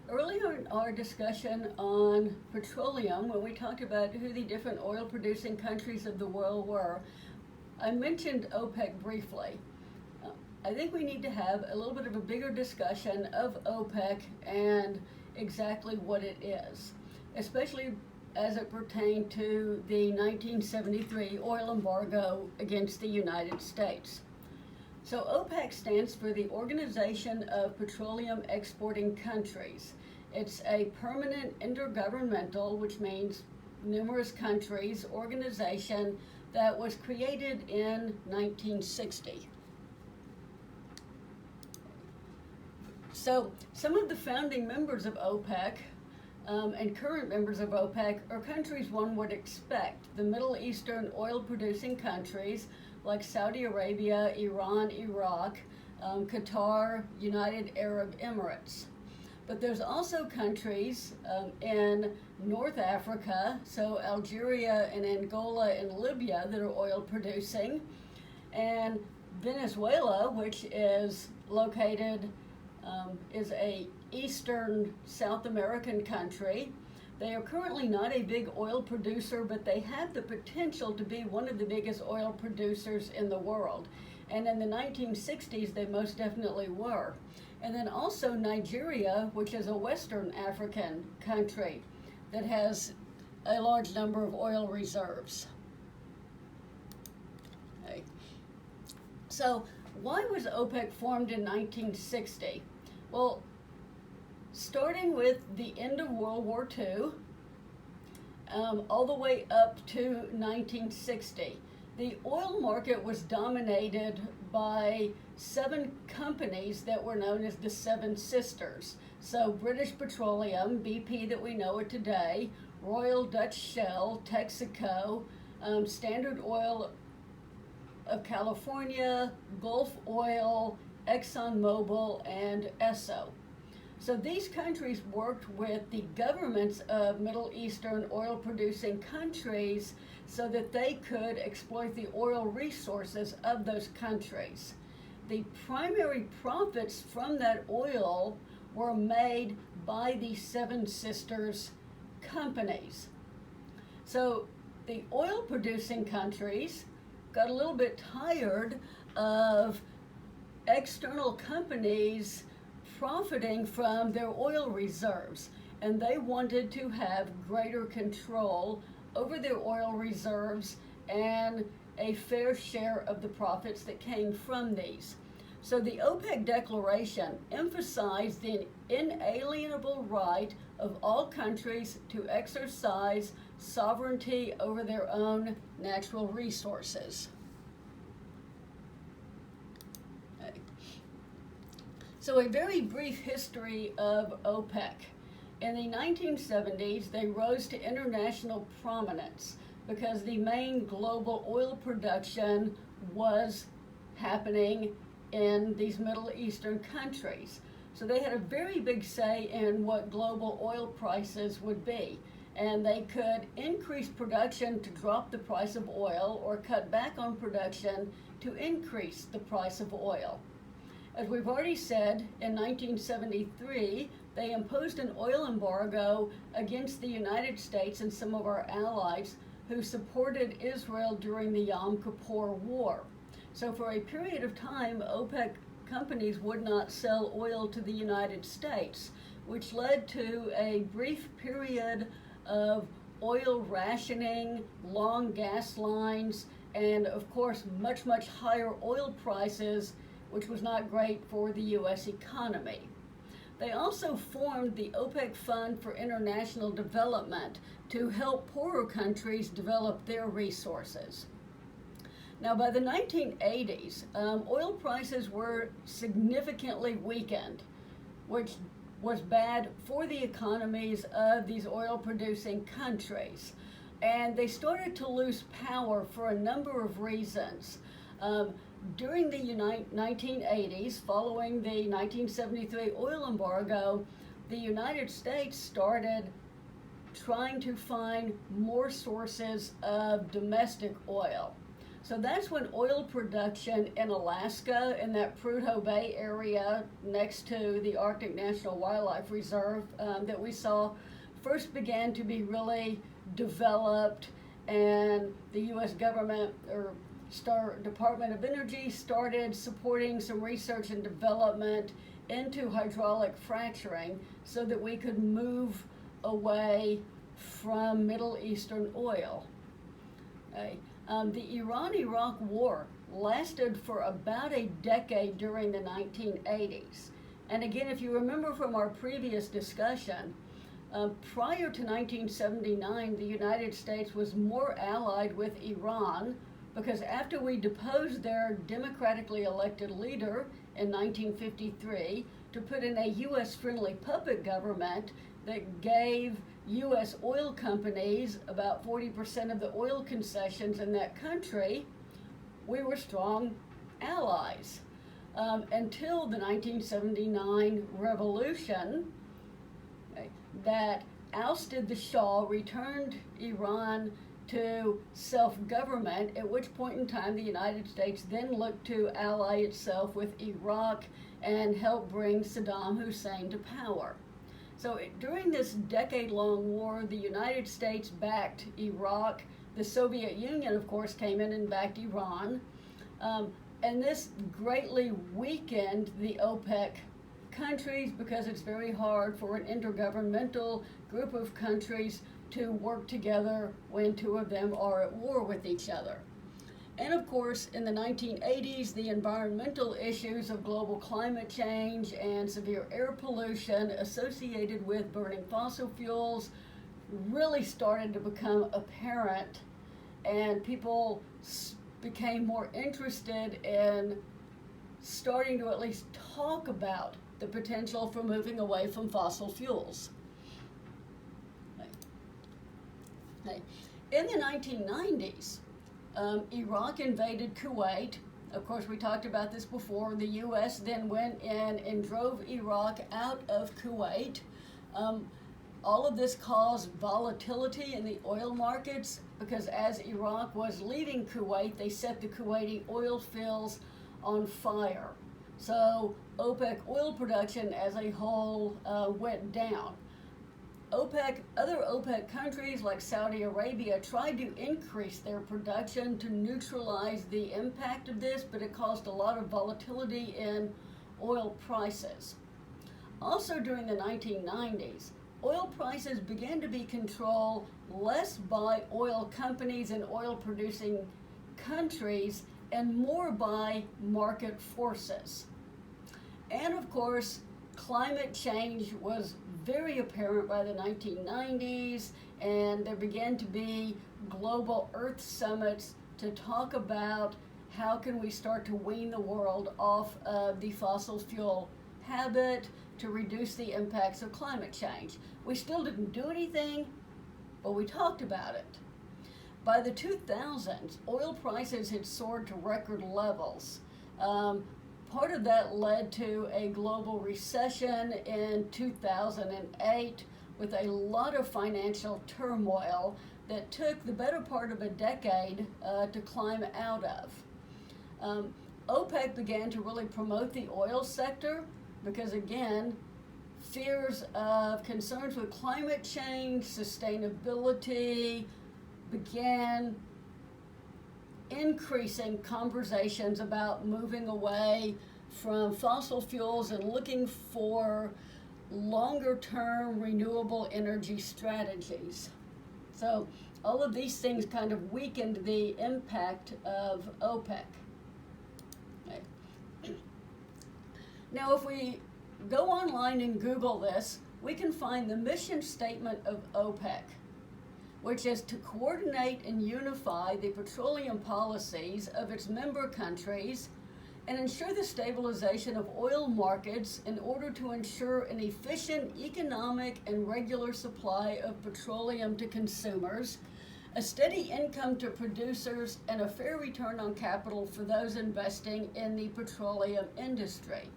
Earlier in our discussion on petroleum, when we talked about who the different oil producing countries of the world were, I mentioned OPEC briefly. I think we need to have a little bit of a bigger discussion of OPEC and exactly what it is, especially as it pertained to the 1973 oil embargo against the United States. So OPEC stands for the Organization of Petroleum Exporting Countries. It's a permanent intergovernmental, which means numerous countries, organization that was created in 1960. So some of the founding members of OPEC and current members of OPEC are countries one would expect. The Middle Eastern oil-producing countries like Saudi Arabia, Iran, Iraq, Qatar, United Arab Emirates. But there's also countries in North Africa, so Algeria and Angola and Libya, that are oil producing, and Venezuela, which is located, is a eastern South American country. They are currently not a big oil producer, but they have the potential to be one of the biggest oil producers in the world. And in the 1960s, they most definitely were. And then also Nigeria, which is a Western African country that has a large number of oil reserves. Okay. So why was OPEC formed in 1960? Well, starting with the end of World War II, all the way up to 1960, the oil market was dominated by 7 companies that were known as the Seven Sisters. So British Petroleum, BP that we know it today, Royal Dutch Shell, Texaco, Standard Oil of California, Gulf Oil, ExxonMobil, and Esso. So these countries worked with the governments of Middle Eastern oil-producing countries so that they could exploit the oil resources of those countries. The primary profits from that oil were made by the Seven Sisters companies. So the oil-producing countries got a little bit tired of external companies profiting from their oil reserves, and they wanted to have greater control over their oil reserves and a fair share of the profits that came from these. So the OPEC declaration emphasized the inalienable right of all countries to exercise sovereignty over their own natural resources. So a very brief history of OPEC. In the 1970s, they rose to international prominence because the main global oil production was happening in these Middle Eastern countries. So they had a very big say in what global oil prices would be. And they could increase production to drop the price of oil or cut back on production to increase the price of oil. As we've already said, in 1973, they imposed an oil embargo against the United States and some of our allies who supported Israel during the Yom Kippur War. So for a period of time, OPEC companies would not sell oil to the United States, which led to a brief period of oil rationing, long gas lines, and of course much, much higher oil prices, which was not great for the U.S. economy. They also formed the OPEC Fund for International Development to help poorer countries develop their resources. Now, by the 1980s, oil prices were significantly weakened, which was bad for the economies of these oil-producing countries. And they started to lose power for a number of reasons. During the 1980s, following the 1973 oil embargo, the United States started trying to find more sources of domestic oil. So that's when oil production in Alaska, in that Prudhoe Bay area next to the Arctic National Wildlife Reserve that we saw, first began to be really developed, and the U.S. government or Department of Energy started supporting some research and development into hydraulic fracturing so that we could move away from Middle Eastern oil. Okay. The Iran-Iraq War lasted for about a decade during the 1980s. And again, if you remember from our previous discussion, prior to 1979, the United States was more allied with Iran because after we deposed their democratically elected leader in 1953 to put in a U.S.-friendly puppet government that gave U.S. oil companies about 40% of the oil concessions in that country, we were strong allies. Until the 1979 revolution that ousted the Shah, returned Iran to self-government, at which point in time the United States then looked to ally itself with Iraq and help bring Saddam Hussein to power. So during this decade-long war, the United States backed Iraq. The Soviet Union, of course, came in and backed Iran. And this greatly weakened the OPEC countries because it's very hard for an intergovernmental group of countries to work together when two of them are at war with each other. And of course, in the 1980s, the environmental issues of global climate change and severe air pollution associated with burning fossil fuels really started to become apparent, and people became more interested in starting to at least talk about the potential for moving away from fossil fuels. In the 1990s, Iraq invaded Kuwait. Of course, we talked about this before. The U.S. then went in and drove Iraq out of Kuwait. All of this caused volatility in the oil markets because as Iraq was leaving Kuwait, they set the Kuwaiti oil fields on fire. So OPEC oil production as a whole went down. Other OPEC countries like Saudi Arabia tried to increase their production to neutralize the impact of this, but it caused a lot of volatility in oil prices. Also during the 1990s, oil prices began to be controlled less by oil companies and oil-producing countries and more by market forces. And of course, climate change was very apparent by the 1990s, and there began to be global Earth summits to talk about how can we start to wean the world off of the fossil fuel habit to reduce the impacts of climate change. We still didn't do anything, but we talked about it. By the 2000s, oil prices had soared to record levels. Part of that led to a global recession in 2008 with a lot of financial turmoil that took the better part of a decade to climb out of. OPEC began to really promote the oil sector because, again, fears of concerns with climate change, sustainability began increasing conversations about moving away from fossil fuels and looking for longer-term renewable energy strategies. So all of these things kind of weakened the impact of OPEC. Okay. Now, if we go online and Google this, we can find the mission statement of OPEC, which is to coordinate and unify the petroleum policies of its member countries and ensure the stabilization of oil markets in order to ensure an efficient economic and regular supply of petroleum to consumers, a steady income to producers, and a fair return on capital for those investing in the petroleum industry.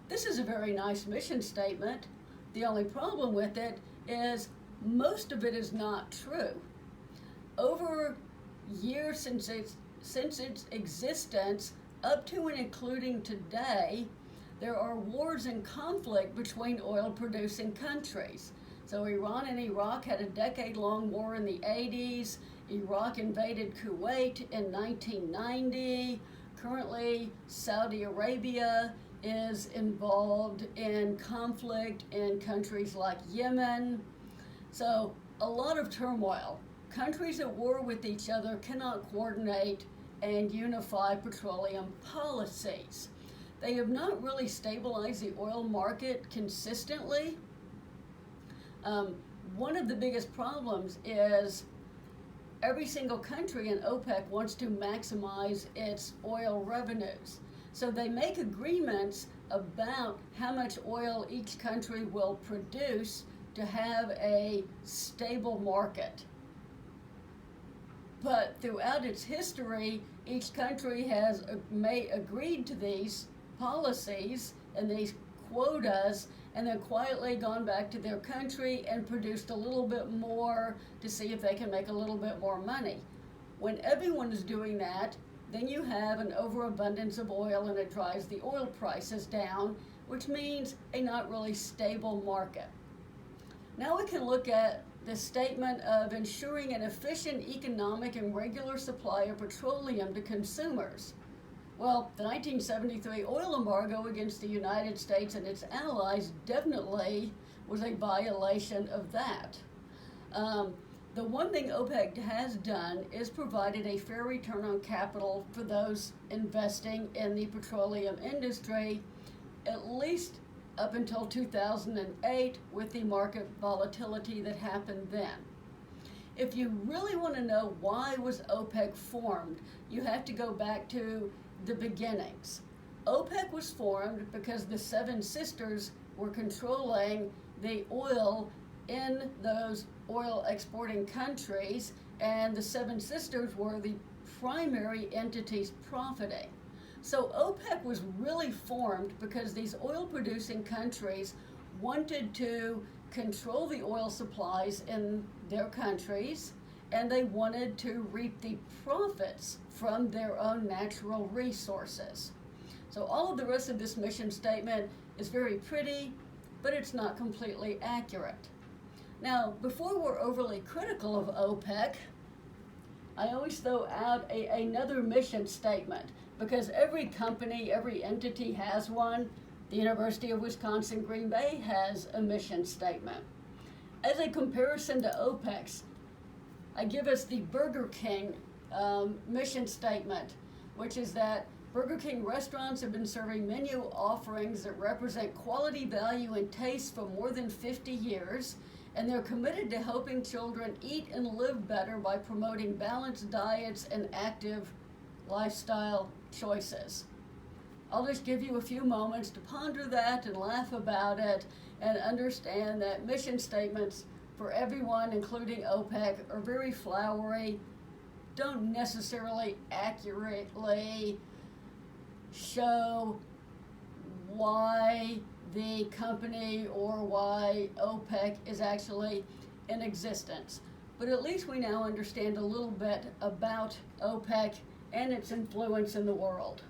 This is a very nice mission statement. The only problem with it is most of it is not true. Over years since its existence up to and including today, there are wars and conflict between oil-producing countries. So Iran and Iraq had a decade-long war in the 80s. Iraq invaded Kuwait in 1990. Currently, Saudi Arabia is involved in conflict in countries like Yemen. So a lot of turmoil. Countries at war with each other cannot coordinate and unify petroleum policies. They have not really stabilized the oil market consistently. One of the biggest problems is every single country in OPEC wants to maximize its oil revenues. So they make agreements about how much oil each country will produce to have a stable market. But throughout its history, each country has agreed to these policies and these quotas, and then quietly gone back to their country and produced a little bit more to see if they can make a little bit more money. When everyone is doing that, then you have an overabundance of oil and it drives the oil prices down, which means a not really stable market. Now we can look at the statement of ensuring an efficient, economic, and regular supply of petroleum to consumers. Well, the 1973 oil embargo against the United States and its allies definitely was a violation of that. The one thing OPEC has done is provided a fair return on capital for those investing in the petroleum industry, at least up until 2008 with the market volatility that happened then. If you really want to know why was OPEC formed, you have to go back to the beginnings. OPEC was formed because the Seven Sisters were controlling the oil in those oil exporting countries, and the Seven Sisters were the primary entities profiting. So OPEC was really formed because these oil producing countries wanted to control the oil supplies in their countries, and they wanted to reap the profits from their own natural resources. So all of the rest of this mission statement is very pretty, but it's not completely accurate. Now, before we're overly critical of OPEC, I always throw out another mission statement, because every company, every entity has one. The University of Wisconsin Green Bay has a mission statement. As a comparison to OPEC's, I give us the Burger King mission statement, which is that Burger King restaurants have been serving menu offerings that represent quality, value, and taste for more than 50 years, and they're committed to helping children eat and live better by promoting balanced diets and active lifestyle choices. I'll just give you a few moments to ponder that and laugh about it and understand that mission statements for everyone, including OPEC, are very flowery, don't necessarily accurately show why the company or why OPEC is actually in existence. But at least we now understand a little bit about OPEC and its influence in the world.